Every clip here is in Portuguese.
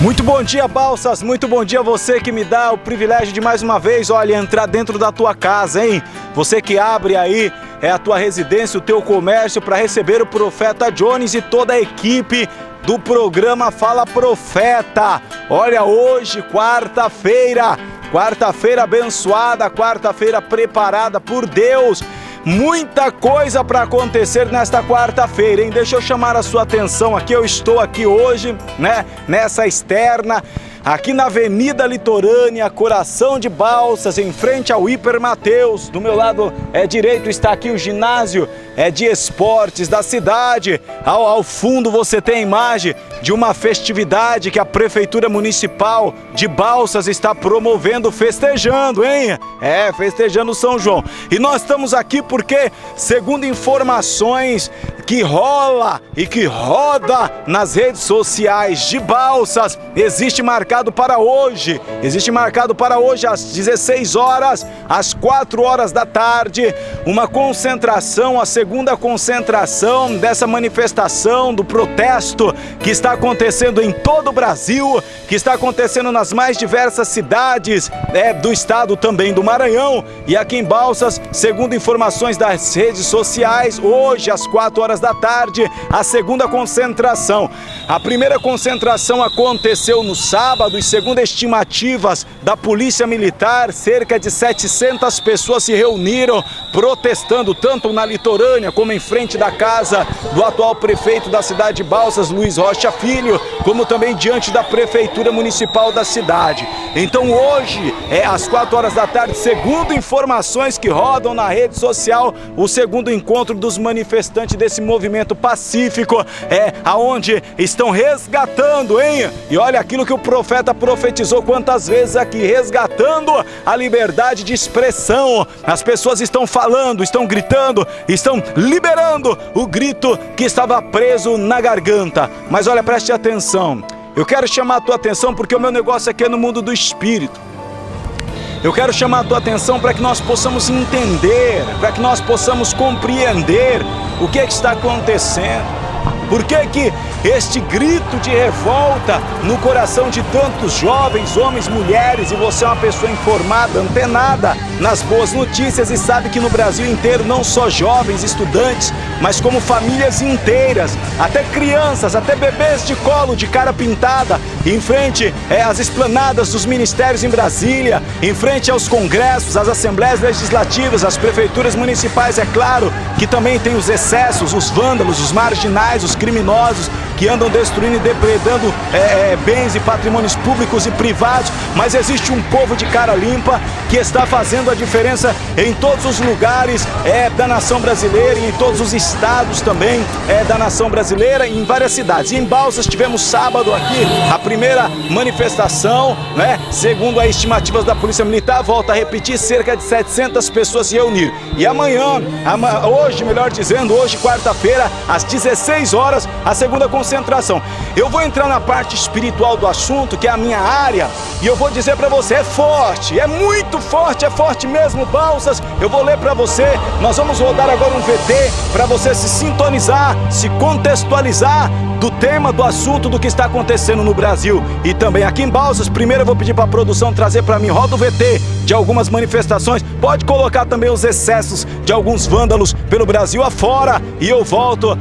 Muito bom dia, Balsas, muito bom dia a você que me dá o privilégio de mais uma vez, olha, entrar dentro da tua casa, hein? Você que abre aí a tua residência, o teu comércio para receber o Profeta Jones e toda a equipe do programa Fala Profeta. Olha, hoje, quarta-feira abençoada, quarta-feira preparada por Deus. Muita coisa para acontecer nesta quarta-feira, hein? Deixa eu chamar a sua atenção aqui, eu estou aqui hoje, né, nessa externa, aqui na Avenida Litorânea, coração de Balsas, em frente ao Hiper Mateus. Do meu lado direito está aqui o ginásio de esportes da cidade. Ao fundo você tem a imagem de uma festividade que a Prefeitura Municipal de Balsas está promovendo, festejando, hein? Festejando São João. E nós estamos aqui porque, segundo informações que rola e que roda nas redes sociais de Balsas, existe marcado para hoje às 16 horas, às 4 horas da tarde, uma concentração, a segunda concentração dessa manifestação, do protesto que está acontecendo em todo o Brasil, que está acontecendo nas mais diversas cidades do estado também do Maranhão. E aqui em Balsas, segundo informações das redes sociais, hoje às 4 horas da tarde, a segunda concentração. A primeira concentração aconteceu no sábado e, segundo estimativas da Polícia Militar, cerca de 700 pessoas se reuniram protestando tanto na litorânea como em frente da casa do atual prefeito da cidade de Balsas, Luiz Rocha Filho, como também diante da Prefeitura Municipal da cidade. Então hoje, às 4 horas da tarde, segundo informações que rodam na rede social, o segundo encontro dos manifestantes desse movimento pacífico, aonde estão resgatando, hein? E olha aquilo que o profeta profetizou quantas vezes aqui, resgatando a liberdade de expressão. As pessoas estão falando, estão gritando, estão liberando o grito que estava preso na garganta. Mas olha, preste atenção. Eu quero chamar a tua atenção porque o meu negócio aqui é no mundo do espírito. Eu quero chamar a tua atenção para que nós possamos entender, para que nós possamos compreender o que está acontecendo. Por que este grito de revolta no coração de tantos jovens, homens, mulheres, e você é uma pessoa informada, antenada nas boas notícias e sabe que no Brasil inteiro, não só jovens, estudantes, mas como famílias inteiras, até crianças, até bebês de colo, de cara pintada, em frente às esplanadas dos ministérios em Brasília, em frente aos congressos, às assembleias legislativas, às prefeituras municipais, é claro que também tem os excessos, os vândalos, os marginais, os criminosos que andam destruindo e depredando bens e patrimônios públicos e privados, mas existe um povo de cara limpa que está fazendo a diferença em todos os lugares da nação brasileira e em todos os estados também da nação brasileira e em várias cidades. E em Balsas tivemos sábado aqui a primeira manifestação, né? Segundo as estimativas da Polícia Militar, volta a repetir, cerca de 700 pessoas se reuniram. E hoje, melhor dizendo, hoje quarta-feira, às 16 horas, a segunda concentração. Eu vou entrar na parte espiritual do assunto, que é a minha área, e eu vou dizer para você, é forte, é muito forte, é forte mesmo, Balsas. Eu vou ler para você, nós vamos rodar agora um VT para você se sintonizar, se contextualizar do tema, do assunto, do que está acontecendo no Brasil e também aqui em Balsas. Primeiro eu vou pedir para a produção trazer para mim, roda o VT de algumas manifestações, pode colocar também os excessos de alguns vândalos pelo Brasil afora, e eu volto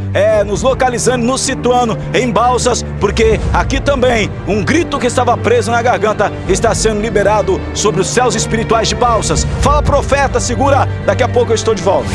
nos localizando, nos situando em Balsas, porque aqui também um grito que estava preso na garganta está sendo liberado sobre os céus espirituais de Balsas. Fala, profeta, segura, daqui a pouco eu estou de volta.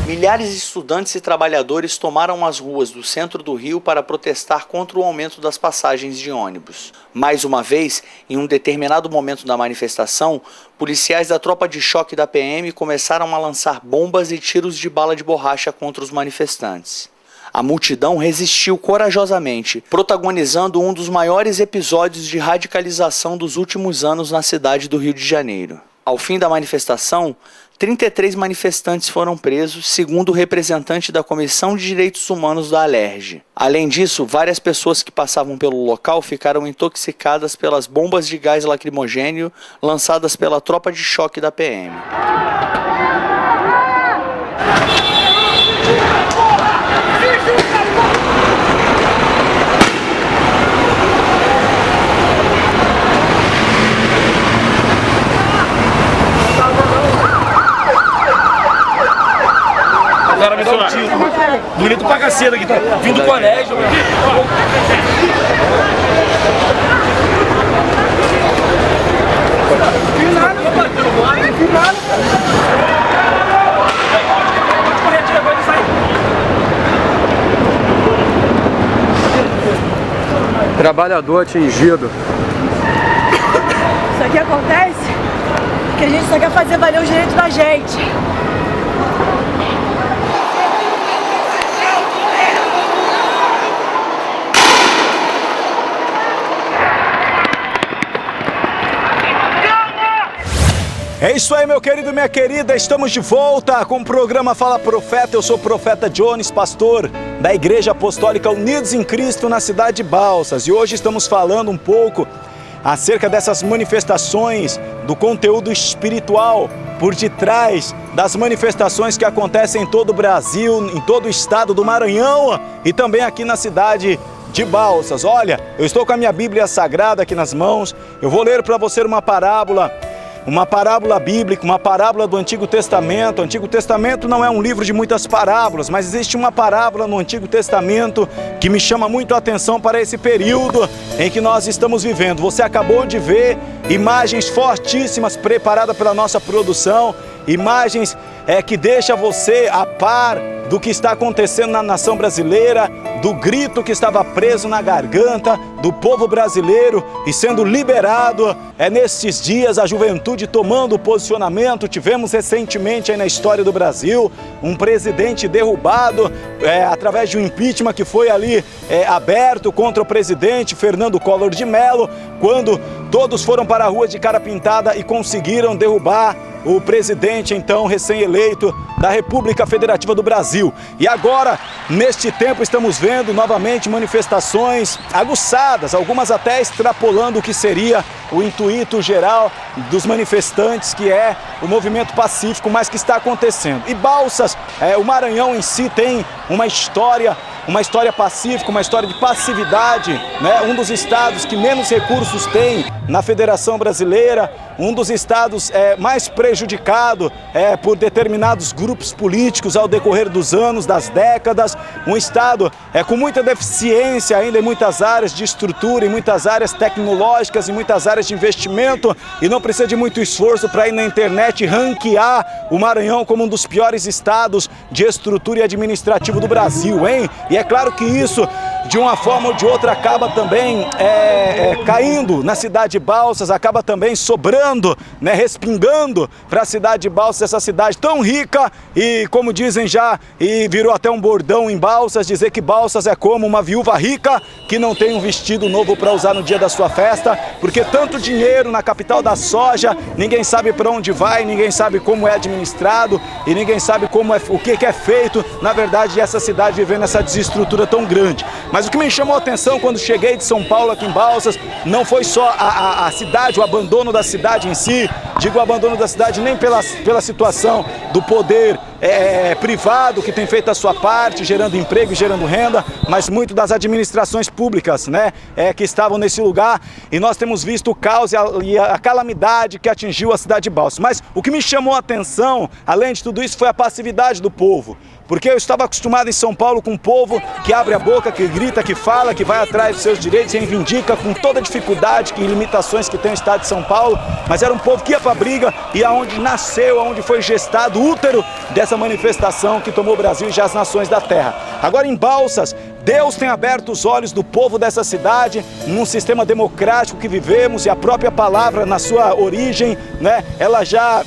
Milhares de estudantes e trabalhadores tomaram as ruas do centro do Rio para protestar contra o aumento das passagens de ônibus. Mais uma vez, em um determinado momento da manifestação, policiais da tropa de choque da PM começaram a lançar bombas e tiros de bala de borracha contra os manifestantes. A multidão resistiu corajosamente, protagonizando um dos maiores episódios de radicalização dos últimos anos na cidade do Rio de Janeiro. Ao fim da manifestação, 33 manifestantes foram presos, segundo o representante da Comissão de Direitos Humanos da Alerj. Além disso, várias pessoas que passavam pelo local ficaram intoxicadas pelas bombas de gás lacrimogênio lançadas pela tropa de choque da PM. Bonito pra caceta aqui, tá? Vindo do colégio, meu. Trabalhador atingido. Isso aqui acontece porque a gente só quer fazer valer o direito da gente. É isso aí, meu querido e minha querida, estamos de volta com o programa Fala Profeta. Eu sou o Profeta Jones, pastor da Igreja Apostólica Unidos em Cristo na cidade de Balsas. E hoje estamos falando um pouco acerca dessas manifestações, do conteúdo espiritual por detrás das manifestações que acontecem em todo o Brasil, em todo o estado do Maranhão e também aqui na cidade de Balsas. Olha, eu estou com a minha Bíblia Sagrada aqui nas mãos, eu vou ler para você uma parábola bíblica, uma parábola do Antigo Testamento. O Antigo Testamento não é um livro de muitas parábolas, mas existe uma parábola no Antigo Testamento que me chama muito a atenção para esse período em que nós estamos vivendo. Você acabou de ver imagens fortíssimas preparadas pela nossa produção, imagens que deixa você a par do que está acontecendo na nação brasileira, do grito que estava preso na garganta do povo brasileiro e sendo liberado. Nesses dias a juventude tomando posicionamento. Tivemos recentemente aí na história do Brasil um presidente derrubado através de um impeachment que foi ali aberto contra o presidente Fernando Collor de Mello, quando todos foram para a rua de cara pintada e conseguiram derrubar o presidente então recém-eleito da República Federativa do Brasil. E agora, neste tempo, estamos vendo novamente manifestações aguçadas, algumas até extrapolando o que seria o intuito geral dos manifestantes, que é o movimento pacífico, mas que está acontecendo. E Balsas, o Maranhão em si tem uma história pacífica, uma história de passividade, né? Um dos estados que menos recursos tem na Federação Brasileira, um dos estados mais prejudicado por determinados grupos políticos ao decorrer dos anos, das décadas, um estado com muita deficiência ainda em muitas áreas de estrutura, em muitas áreas tecnológicas, em muitas áreas de investimento, e não precisa de muito esforço para ir na internet ranquear o Maranhão como um dos piores estados de estrutura e administrativo do Brasil, hein? E é claro que isso, de uma forma ou de outra, acaba também caindo na cidade de Balsas, acaba também sobrando, né, respingando para a cidade de Balsas, essa cidade tão rica e, como dizem já, e virou até um bordão em Balsas, dizer que Balsas é como uma viúva rica que não tem um vestido novo para usar no dia da sua festa, porque tanto dinheiro na capital da soja, ninguém sabe para onde vai, ninguém sabe como é administrado e ninguém sabe o que é feito, na verdade, essa cidade vivendo essa desestrutura tão grande. Mas o que me chamou a atenção quando cheguei de São Paulo aqui em Balsas não foi só a cidade, o abandono da cidade em si, digo o abandono da cidade nem pela situação do poder privado que tem feito a sua parte, gerando emprego e gerando renda, mas muito das administrações públicas, né, que estavam nesse lugar, e nós temos visto o caos e a calamidade que atingiu a cidade de Balsas. Mas o que me chamou a atenção, além de tudo isso, foi a passividade do povo. Porque eu estava acostumado em São Paulo com um povo que abre a boca, que grita, que fala, que vai atrás dos seus direitos, reivindica com toda a dificuldade e limitações que tem o estado de São Paulo, mas era um povo que ia para a briga e aonde nasceu, aonde foi gestado o útero dessa manifestação que tomou o Brasil e já as nações da terra. Agora em Balsas, Deus tem aberto os olhos do povo dessa cidade, num sistema democrático que vivemos, e a própria palavra na sua origem, né, ela já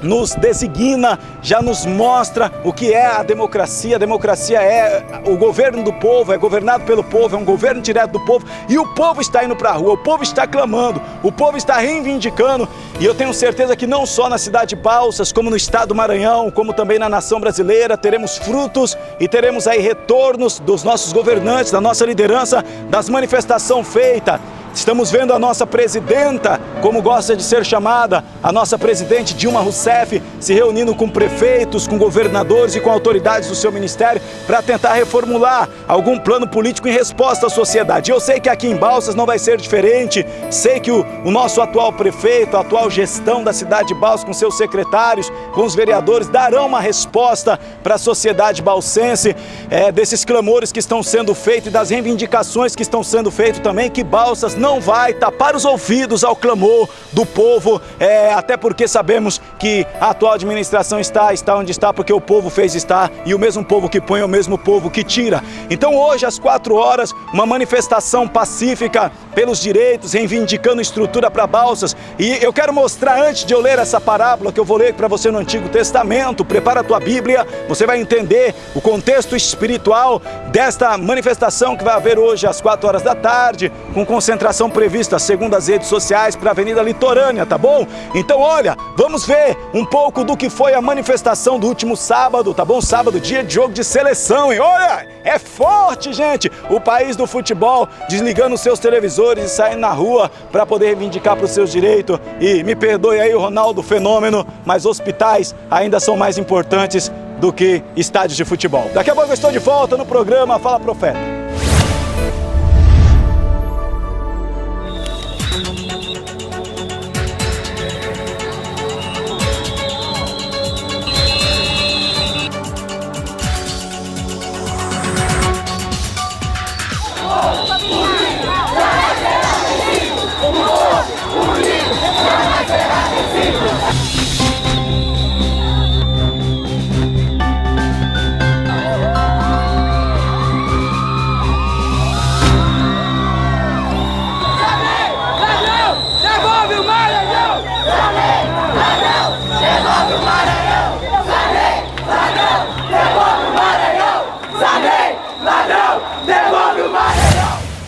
nos designa, já nos mostra o que é a democracia. A democracia é o governo do povo, é governado pelo povo, é um governo direto do povo, e o povo está indo para a rua, o povo está clamando, o povo está reivindicando, e eu tenho certeza que não só na cidade de Balsas, como no estado do Maranhão, como também na nação brasileira, teremos frutos e teremos aí retornos dos nossos governantes, da nossa liderança, das manifestações feitas Estamos vendo a nossa presidenta, como gosta de ser chamada, a nossa presidente Dilma Rousseff, se reunindo com prefeitos, com governadores e com autoridades do seu ministério para tentar reformular algum plano político em resposta à sociedade. Eu sei que aqui em Balsas não vai ser diferente, sei que o nosso atual prefeito, a atual gestão da cidade de Balsas, com seus secretários, com os vereadores, darão uma resposta para a sociedade balsense, desses clamores que estão sendo feitos e das reivindicações que estão sendo feitas também, que Balsas não vai tapar os ouvidos ao clamor do povo, até porque sabemos que a atual administração está onde está porque o povo fez estar, e o mesmo povo que põe é o mesmo povo que tira. Então hoje às 4 horas, uma manifestação pacífica pelos direitos, reivindicando estrutura para Balsas, e eu quero mostrar, antes de eu ler essa parábola que eu vou ler para você no Antigo Testamento, prepara a tua Bíblia, você vai entender o contexto espiritual desta manifestação que vai haver hoje às 4 horas da tarde, com concentração prevista segundo as redes sociais para a Avenida Litorânea, tá bom? Então olha, vamos ver um pouco do que foi a manifestação do último sábado, tá bom? Sábado, dia de jogo de seleção, e olha, é forte, gente, o país do futebol desligando os seus televisores e saindo na rua para poder reivindicar para os seus direitos. E me perdoe aí o Ronaldo Fenômeno, mas hospitais ainda são mais importantes do que estádios de futebol. Daqui a pouco eu estou de volta no programa Fala Profeta.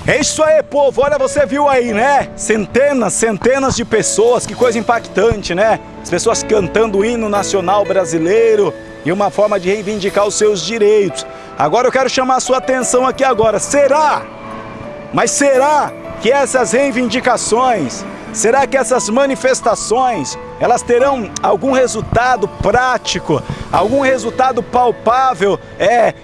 É isso aí, povo, olha, você viu aí, né? Centenas de pessoas, que coisa impactante, né? As pessoas cantando o hino nacional brasileiro e uma forma de reivindicar os seus direitos. Agora eu quero chamar a sua atenção aqui agora. Será que essas reivindicações, será que essas manifestações, elas terão algum resultado prático, algum resultado palpável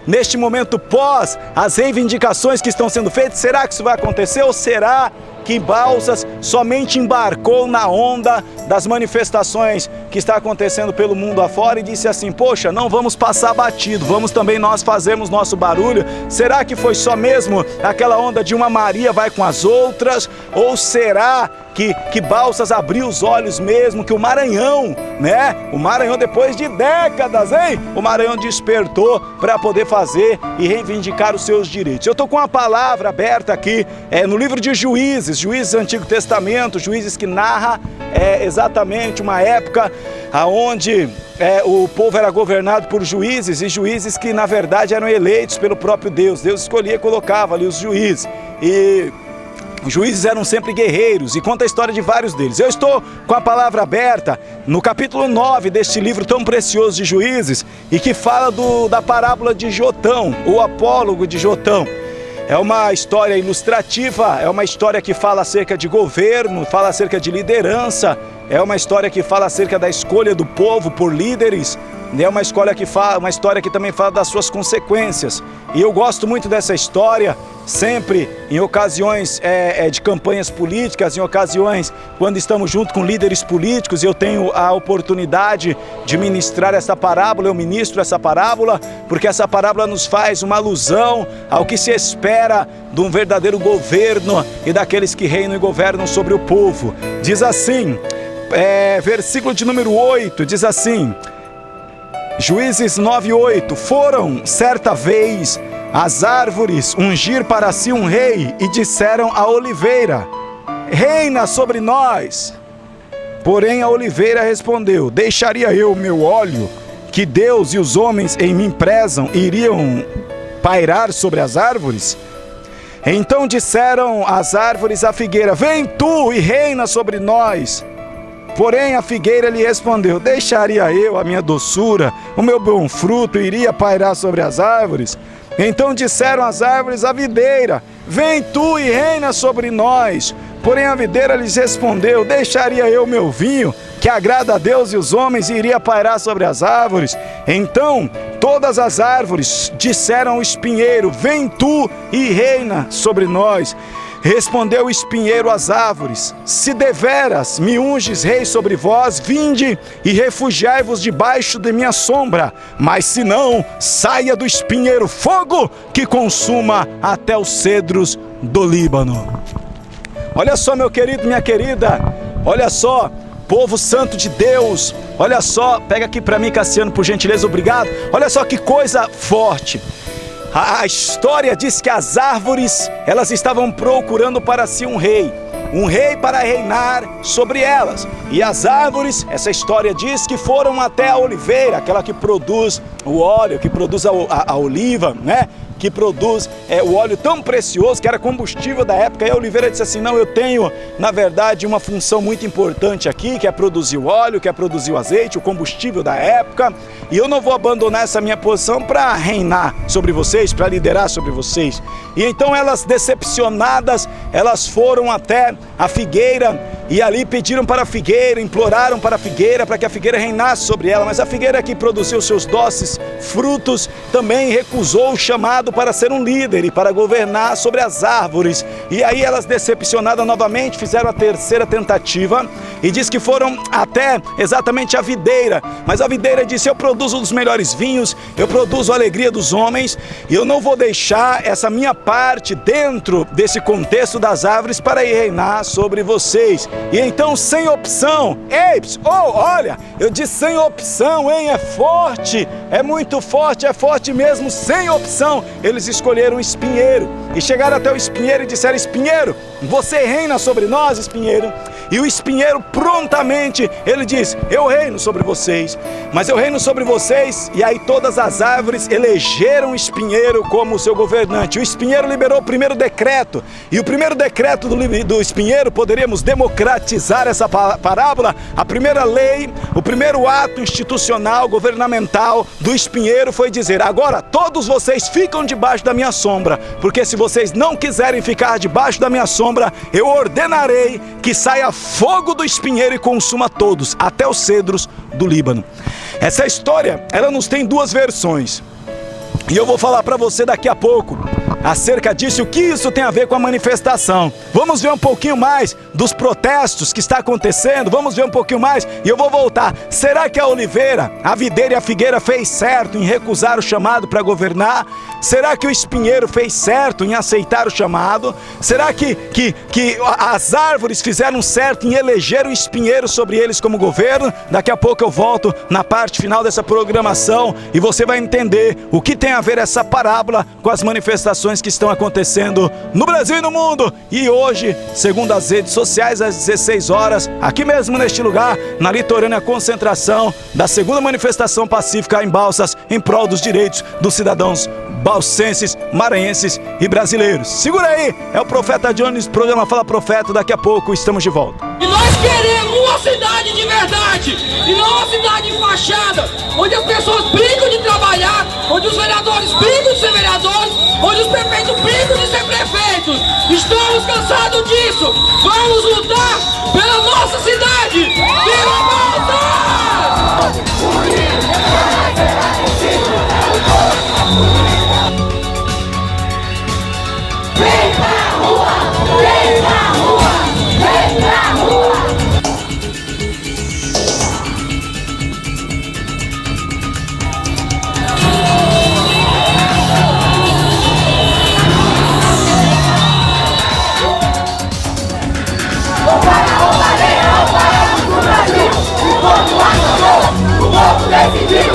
neste momento pós as reivindicações que estão sendo feitas? Será que isso vai acontecer ou será que Balsas somente embarcou na onda das manifestações que está acontecendo pelo mundo afora e disse assim, poxa, não vamos passar batido, vamos também nós fazermos nosso barulho? Será que foi só mesmo aquela onda de uma Maria vai com as outras? Ou será que Balsas abriu os olhos mesmo, que o Maranhão, né? O Maranhão, depois de décadas, hein? O Maranhão despertou para poder fazer e reivindicar os seus direitos. Eu estou com a palavra aberta aqui no livro de Juízes do Antigo Testamento, Juízes que narra exatamente uma época onde o povo era governado por juízes, e juízes que na verdade eram eleitos pelo próprio Deus. Deus escolhia e colocava ali os juízes. E os juízes eram sempre guerreiros, e conta a história de vários deles. Eu estou com a palavra aberta no capítulo 9 deste livro tão precioso de Juízes, e que fala da parábola de Jotão, o apólogo de Jotão. É uma história ilustrativa, é uma história que fala acerca de governo, fala acerca de liderança, é uma história que fala acerca da escolha do povo por líderes, é uma história que também fala das suas consequências. E eu gosto muito dessa história, sempre em ocasiões de campanhas políticas, em ocasiões quando estamos junto com líderes políticos, eu tenho a oportunidade de ministrar essa parábola, eu ministro essa parábola, porque essa parábola nos faz uma alusão ao que se espera de um verdadeiro governo e daqueles que reinam e governam sobre o povo. Diz assim, versículo de número 8, diz assim, Juízes 9:8, foram certa vez as árvores ungir para si um rei e disseram à oliveira, reina sobre nós. Porém a oliveira respondeu, deixaria eu o meu óleo, que Deus e os homens em mim prezam, e iriam pairar sobre as árvores? Então disseram as árvores à figueira, vem tu e reina sobre nós. Porém a figueira lhe respondeu, deixaria eu a minha doçura, o meu bom fruto, iria pairar sobre as árvores? Então disseram as árvores à videira, vem tu e reina sobre nós. Porém a videira lhes respondeu: deixaria eu meu vinho, que agrada a Deus e os homens, e iria pairar sobre as árvores? Então todas as árvores disseram ao espinheiro: vem tu e reina sobre nós. Respondeu o espinheiro às árvores: se deveras me unges rei sobre vós, vinde e refugiai-vos debaixo de minha sombra. Mas se não, saia do espinheiro fogo que consuma até os cedros do Líbano. Olha só, meu querido, minha querida, olha só, povo santo de Deus, olha só, pega aqui para mim, Cassiano, por gentileza, obrigado. Olha só que coisa forte. A história diz que as árvores, elas estavam procurando para si um rei para reinar sobre elas. E as árvores, essa história diz que foram até a oliveira, aquela que produz o óleo, que produz a oliva, né? Que produz o óleo tão precioso, que era combustível da época. E a oliveira disse assim: não, eu tenho, na verdade, uma função muito importante aqui, que é produzir o óleo, que é produzir o azeite, o combustível da época, e eu não vou abandonar essa minha posição para reinar sobre vocês, para liderar sobre vocês. E então elas, decepcionadas, elas foram até a figueira, e ali pediram para a figueira, imploraram para a figueira, para que a figueira reinasse sobre ela. Mas a figueira, que produziu seus doces frutos, também recusou o chamado para ser um líder e para governar sobre as árvores. E aí elas, decepcionadas novamente, fizeram a terceira tentativa, e diz que foram até exatamente a videira. Mas a videira disse: eu produzo os melhores vinhos, eu produzo a alegria dos homens, e eu não vou deixar essa minha parte dentro desse contexto das árvores para ir reinar sobre vocês. E então, sem opção, olha, eu disse sem opção, hein? É forte, é muito forte, é forte mesmo, sem opção. Eles escolheram o espinheiro e chegaram até o espinheiro e disseram: espinheiro, você reina sobre nós, espinheiro? E o espinheiro prontamente, ele diz: eu reino sobre vocês, mas eu reino sobre vocês. E aí todas as árvores elegeram o espinheiro como seu governante. O espinheiro liberou o primeiro decreto, e o primeiro decreto do espinheiro, poderíamos democratizar essa parábola. A primeira lei, o primeiro ato institucional, governamental do espinheiro foi dizer: agora todos vocês ficam debaixo da minha sombra, porque se vocês não quiserem ficar debaixo da minha sombra, eu ordenarei que saia fogo do espinheiro e consuma todos, até os cedros do Líbano. Essa história, ela nos tem duas versões, e eu vou falar para você daqui a pouco acerca disso, o que isso tem a ver com a manifestação. Vamos ver um pouquinho mais dos protestos que está acontecendo, vamos ver um pouquinho mais, e eu vou voltar. Será que a oliveira, a videira e a figueira fez certo em recusar o chamado para governar? Será que o espinheiro fez certo em aceitar o chamado? Será que as árvores fizeram certo em eleger o espinheiro sobre eles como governo? Daqui a pouco eu volto na parte final dessa programação, e você vai entender o que tem a ver essa parábola com as manifestações que estão acontecendo no Brasil e no mundo. E hoje, segundo as redes sociais, às 16 horas, aqui mesmo neste lugar, na litorânea concentração da segunda manifestação pacífica em Balsas, em prol dos direitos dos cidadãos balsenses, maranhenses e brasileiros. Segura aí, é o Profeta Jones, programa Fala Profeta, daqui a pouco estamos de volta. E nós queremos uma cidade de verdade, e não uma cidade de fachada, onde as pessoas brincam de trabalhar, onde os vereadores brincam de ser vereadores, onde os prefeitos brincam de ser prefeitos. Estamos cansados disso. Vamos lutar pela nossa cidade. Viva Balsas! Vem pra rua! Vem pra rua! Vem pra rua! O povo decidiu,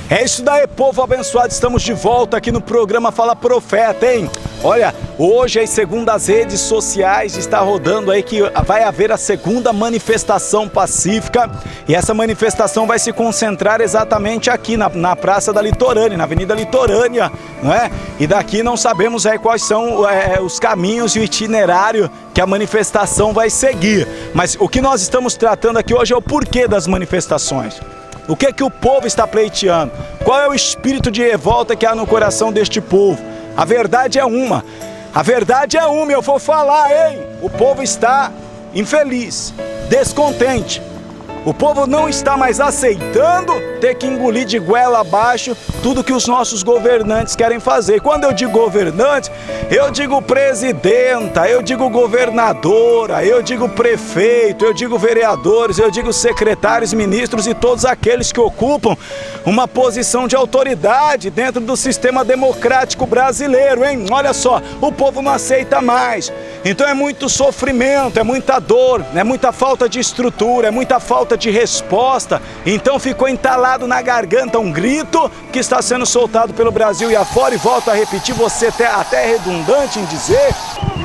É isso daí, povo abençoado, estamos de volta aqui no programa Fala Profeta, hein? Olha, hoje aí, segundo as redes sociais, está rodando aí que vai haver a segunda manifestação pacífica, e essa manifestação vai se concentrar exatamente aqui na Praça da Litorânea, na Avenida Litorânea, não é? E daqui não sabemos aí quais são os caminhos e o itinerário que a manifestação vai seguir. Mas o que nós estamos tratando aqui hoje é o porquê das manifestações. O que é que o povo está pleiteando? Qual é o espírito de revolta que há no coração deste povo? A verdade é uma. A verdade é uma, eu vou falar, hein? O povo está infeliz, descontente. O povo não está mais aceitando ter que engolir de goela abaixo tudo que os nossos governantes querem fazer. Quando eu digo governante, eu digo presidenta, eu digo governadora, eu digo prefeito, eu digo vereadores, eu digo secretários, ministros e todos aqueles que ocupam uma posição de autoridade dentro do sistema democrático brasileiro, hein? Olha só, o povo não aceita mais. Então é muito sofrimento, é muita dor, é muita falta de estrutura, é muita falta de resposta. Então ficou entalado na garganta um grito que está sendo soltado pelo Brasil e afora. E volto a repetir, você até é redundante em dizer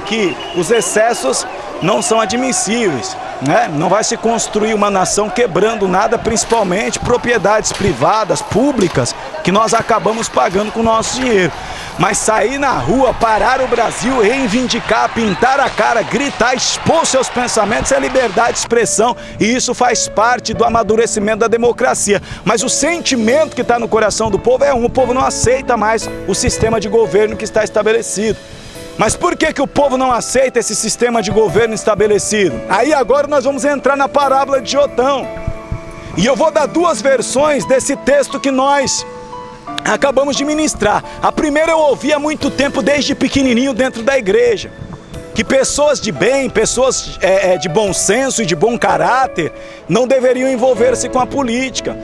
que os excessos não são admissíveis, né? Não vai se construir uma nação quebrando nada, principalmente propriedades privadas, públicas, que nós acabamos pagando com o nosso dinheiro. Mas sair na rua, parar o Brasil, reivindicar, pintar a cara, gritar, expor seus pensamentos é liberdade de expressão, e isso faz parte do amadurecimento da democracia. Mas o sentimento que está no coração do povo é o povo não aceita mais o sistema de governo que está estabelecido. Mas por que o povo não aceita esse sistema de governo estabelecido? Aí agora nós vamos entrar na parábola de Jotão. E eu vou dar duas versões desse texto que nós acabamos de ministrar. A primeira eu ouvi há muito tempo, desde pequenininho dentro da igreja, que pessoas de bem, pessoas de bom senso e de bom caráter não deveriam envolver-se com a política,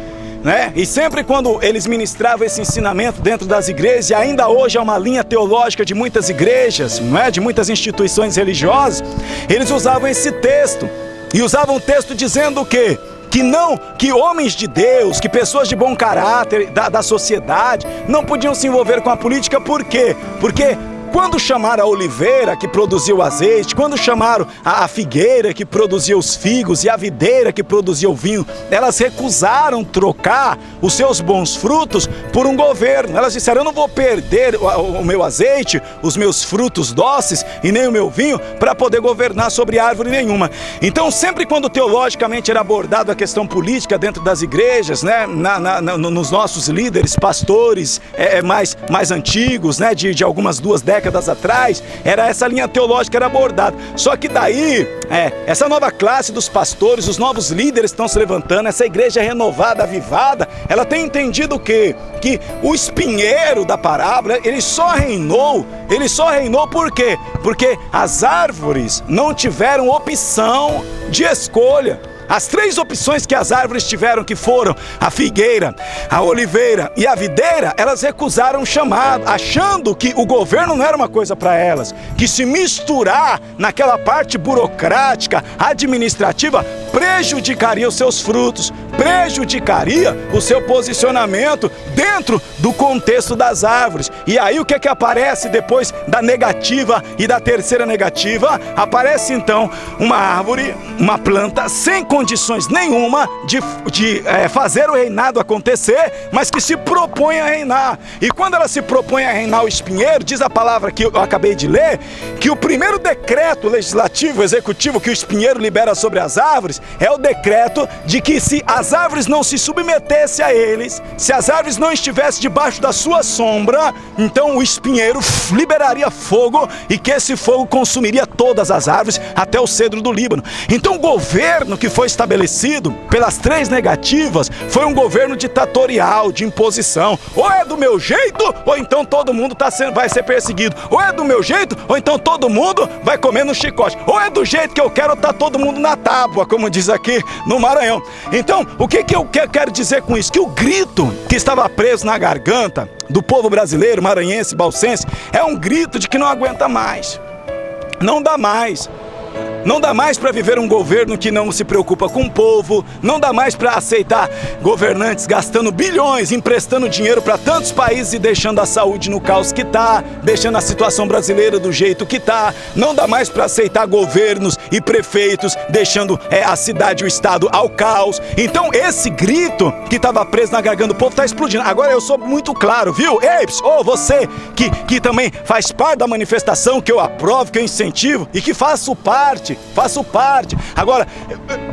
né? E sempre quando eles ministravam esse ensinamento dentro das igrejas, e ainda hoje é uma linha teológica de muitas igrejas, não é? De muitas instituições religiosas, eles usavam esse texto, e usavam o texto dizendo o quê? Que homens de Deus, que pessoas de bom caráter da sociedade não podiam se envolver com a política. Por quê? Porque quando chamaram a oliveira que produzia o azeite, quando chamaram a figueira que produzia os figos e a videira que produzia o vinho, elas recusaram trocar os seus bons frutos por um governo. Elas disseram: eu não vou perder o meu azeite, os meus frutos doces e nem o meu vinho para poder governar sobre árvore nenhuma. Então sempre quando teologicamente era abordado a questão política dentro das igrejas, né, nos nossos líderes, pastores mais antigos, né, de algumas 2 décadas atrás, era essa linha teológica que era abordada. Só que daí, essa nova classe dos pastores, os novos líderes estão se levantando, essa igreja renovada, avivada, ela tem entendido o quê? Que o espinheiro da parábola, ele só reinou por quê? Porque as árvores não tiveram opção de escolha. As 3 opções que as árvores tiveram, que foram a figueira, a oliveira e a videira, elas recusaram o chamado, achando que o governo não era uma coisa para elas, que se misturar naquela parte burocrática, administrativa, prejudicaria os seus frutos, prejudicaria o seu posicionamento dentro do contexto das árvores. E aí o que é que aparece depois da negativa e da terceira negativa? Aparece então uma árvore, uma planta sem condições nenhuma de fazer o reinado acontecer, mas que se propõe a reinar. E quando ela se propõe a reinar o espinheiro, diz a palavra que eu acabei de ler, que o primeiro decreto legislativo, executivo que o espinheiro libera sobre as árvores é o decreto de que se as árvores não se submetessem a eles, se as árvores não estivessem debaixo da sua sombra, então o espinheiro liberaria fogo e que esse fogo consumiria todas as árvores até o cedro do Líbano. Então o governo que foi estabelecido pelas 3 negativas foi um governo ditatorial, de imposição. Ou é do meu jeito, ou então todo mundo vai ser perseguido. Ou é do meu jeito, ou então todo mundo vai comer no chicote. Ou é do jeito que eu quero, tá todo mundo na tábua, como diz aqui no Maranhão. Então, o que eu quero dizer com isso? Que o grito que estava preso na garganta do povo brasileiro, maranhense, balsense, é um grito de que não aguenta mais. Não dá mais. Não dá mais para viver um governo que não se preocupa com o povo, não dá mais para aceitar governantes gastando bilhões, emprestando dinheiro para tantos países e deixando a saúde no caos que tá, deixando a situação brasileira do jeito que tá. Não dá mais para aceitar governos e prefeitos deixando a cidade e o estado ao caos. Então esse grito que estava preso na garganta do povo tá explodindo. Agora eu sou muito claro, viu? Ei, você que também faz parte da manifestação, que eu aprovo, que eu incentivo e que faço parte. Agora,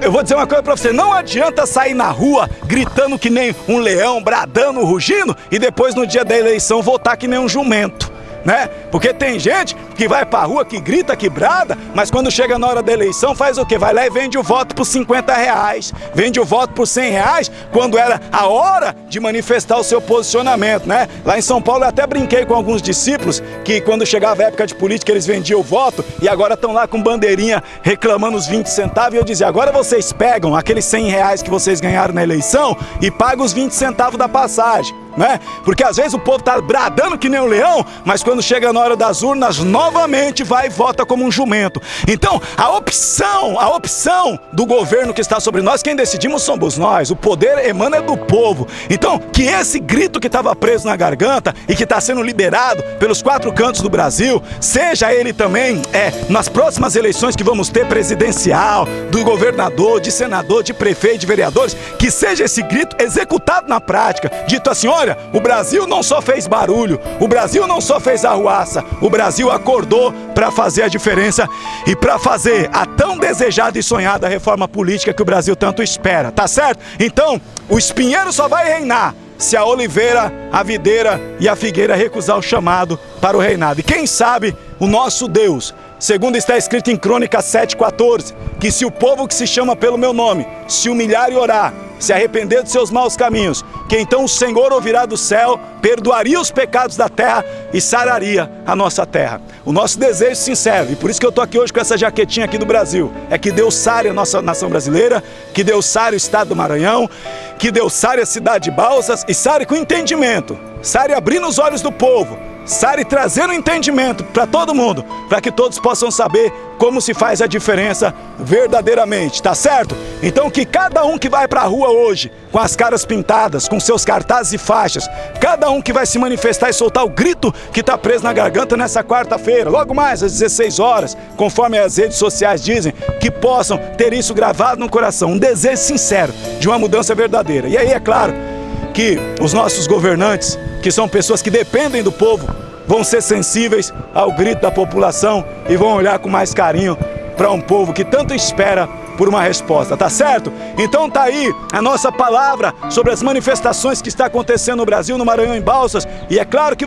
eu vou dizer uma coisa pra você, não adianta sair na rua gritando que nem um leão, bradando, rugindo, e depois no dia da eleição votar que nem um jumento, né? Porque tem gente que vai pra rua, que grita, que brada, mas quando chega na hora da eleição faz o quê? Vai lá e vende o voto por R$50, vende o voto por R$100, quando era a hora de manifestar o seu posicionamento, né? Lá em São Paulo eu até brinquei com alguns discípulos que quando chegava a época de política eles vendiam o voto e agora estão lá com bandeirinha reclamando os 20 centavos e eu dizia, agora vocês pegam aqueles R$100 que vocês ganharam na eleição e pagam os 20 centavos da passagem, né? Porque às vezes o povo tá bradando que nem um leão, mas quando chega na hora das urnas, novamente vai e vota como um jumento. Então, a opção do governo que está sobre nós, quem decidimos somos nós, o poder emana do povo. Então, que esse grito que estava preso na garganta e que está sendo liberado pelos 4 cantos do Brasil, seja ele também nas próximas eleições que vamos ter presidencial, do governador, de senador, de prefeito, de vereadores, que seja esse grito executado na prática, dito assim, olha, o Brasil não só fez barulho, o Brasil não só fez arruaça, o Brasil acordou para fazer a diferença e para fazer a tão desejada e sonhada reforma política que o Brasil tanto espera, tá certo? Então, o espinheiro só vai reinar se a oliveira, a videira e a figueira recusar o chamado para o reinado. E quem sabe o nosso Deus, segundo está escrito em Crônicas 7:14, que se o povo que se chama pelo meu nome se humilhar e orar, se arrepender dos seus maus caminhos, que então o Senhor ouvirá do céu, perdoaria os pecados da terra e sararia a nossa terra. O nosso desejo sincero, e por isso que eu estou aqui hoje com essa jaquetinha aqui do Brasil, é que Deus sare a nossa nação brasileira, que Deus sare o estado do Maranhão, que Deus sare a cidade de Balsas e sare com entendimento, sare abrindo os olhos do povo, sare trazendo entendimento para todo mundo, para que todos possam saber como se faz a diferença verdadeiramente, tá certo? Então que cada um que vai pra rua hoje, com as caras pintadas, com seus cartazes e faixas, cada um que vai se manifestar e soltar o grito que tá preso na garganta nessa quarta-feira, logo mais às 16 horas, conforme as redes sociais dizem, que possam ter isso gravado no coração, um desejo sincero de uma mudança verdadeira. E aí é claro que os nossos governantes, que são pessoas que dependem do povo, vão ser sensíveis ao grito da população e vão olhar com mais carinho para um povo que tanto espera por uma resposta, tá certo? Então tá aí a nossa palavra sobre as manifestações que está acontecendo no Brasil, no Maranhão, em Balsas, e é claro que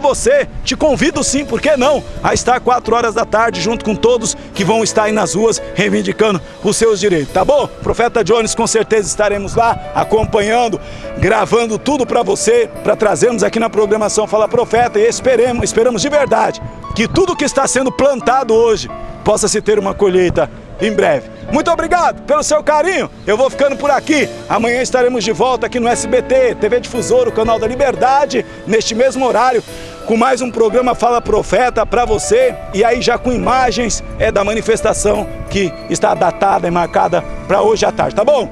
te convido sim, por que não, a estar 4 horas da tarde junto com todos que vão estar aí nas ruas reivindicando os seus direitos, tá bom? Profeta Jones, com certeza estaremos lá acompanhando, gravando tudo para você, para trazermos aqui na programação Fala Profeta, e esperamos de verdade que tudo que está sendo plantado hoje possa se ter uma colheita em breve. Muito obrigado pelo seu carinho, eu vou ficando por aqui, amanhã estaremos de volta aqui no SBT, TV Difusora, o canal da Liberdade, neste mesmo horário, com mais um programa Fala Profeta para você, e aí já com imagens da manifestação que está datada e marcada para hoje à tarde, tá bom?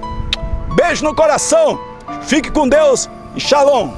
Beijo no coração, fique com Deus e Shalom!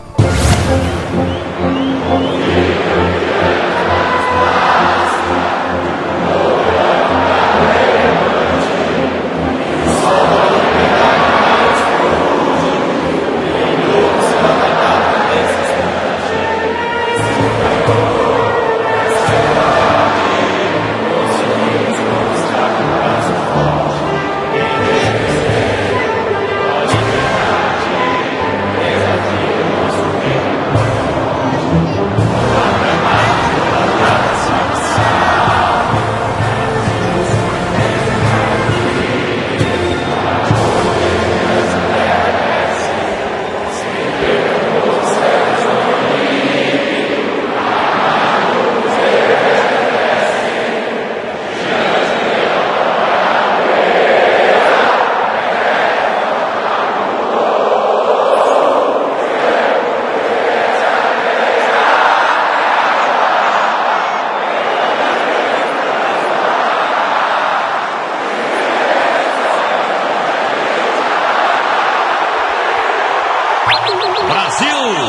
Brasil!